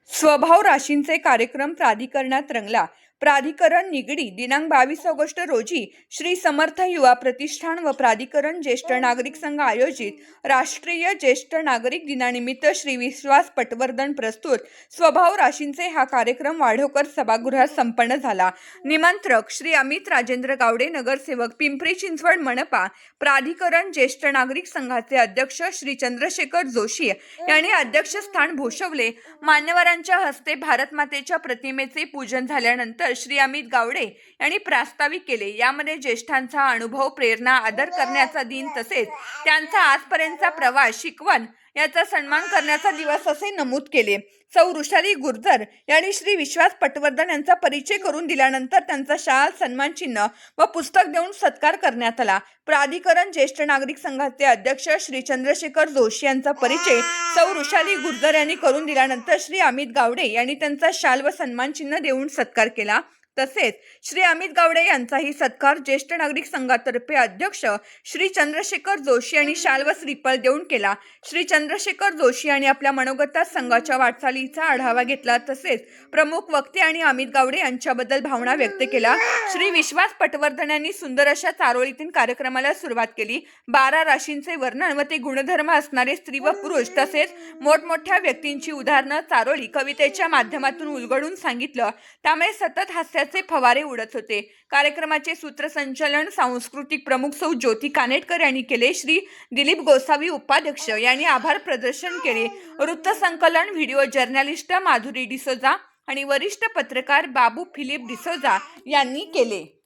स्वभाव राशींचे कार्यक्रम प्राधिकरणात रंगला. प्राधिकरण निगडी दिनांक 22 ऑगस्ट रोजी श्री समर्थ युवा प्रतिष्ठान व प्राधिकरण ज्येष्ठ नागरिक संघ आयोजित राष्ट्रीय ज्येष्ठ नागरिक दिनानिमित्त श्री विश्वास पटवर्धन प्रस्तुत स्वभाव राशींचे हा कार्यक्रम वाढवकर सभागृहात संपन्न झाला. निमंत्रक श्री अमित राजेंद्र गावडे, नगरसेवक पिंपरी चिंचवड मनपा, प्राधिकरण ज्येष्ठ नागरिक संघाचे अध्यक्ष श्री चंद्रशेखर जोशी यांनी अध्यक्षस्थान भूषवले. मान्यवरांच्या हस्ते भारत मातेच्या प्रतिमेचे पूजन झाल्यानंतर श्री अमित गावडे यांनी प्रास्ताविक केले. यामध्ये ज्येष्ठांचा अनुभव, प्रेरणा, आदर करण्याचा दिन तसेच त्यांचा आजपर्यंतचा प्रवास, शिकवण याचा सन्मान करण्याचा दिवस असे नमूद केले. सौ ऋषाली गुर्जर यांनी श्री विश्वास पटवर्धन यांचा परिचय करून दिल्यानंतर त्यांचा शाल, सन्मान चिन्ह व पुस्तक देऊन सत्कार करण्यात आला. प्राधिकरण ज्येष्ठ नागरिक संघाचे अध्यक्ष श्री चंद्रशेखर जोशी यांचा परिचय सौ ऋषाली गुर्जर यांनी करून दिल्यानंतर श्री अमित गावडे यांनी त्यांचा शाल व सन्मान चिन्ह देऊन सत्कार केला. तसेच श्री अमित गावडे यांचाही सत्कार ज्येष्ठ नागरिक संघातर्फे अध्यक्ष श्री चंद्रशेखर जोशी यांनी शाल व श्रीफळ देऊन केला. श्री चंद्रशेखर जोशी यांनी आपल्या मनोगतात संघाच्या वाटचालीचा आढावा घेतला. तसेच प्रमुख वक्ते आणि अमित गावडे यांच्याबद्दल भावना व्यक्त केला. श्री विश्वास पटवर्धन यांनी सुंदर अशा चारोळीतील कार्यक्रमाला सुरुवात केली. 12 राशींचे वर्णन व ते गुणधर्म असणारे स्त्री व पुरुष तसेच मोठमोठ्या व्यक्तींची उदाहरणं चारोळी कवितेच्या माध्यमातून उलगडून सांगितलं. त्यामुळे सतत हास्य फवारे उडत होते. कार्यक्रमाचे सूत्रसंचालन सांस्कृतिक प्रमुख सौ ज्योती कानेटकर यांनी केले. श्री दिलीप गोसावी उपाध्यक्ष यांनी आभार प्रदर्शन केले. वृत्तसंकलन व्हिडिओ जर्नलिस्ट माधुरी डिसोजा आणि वरिष्ठ पत्रकार बाबू फिलिप डिसोजा यांनी केले.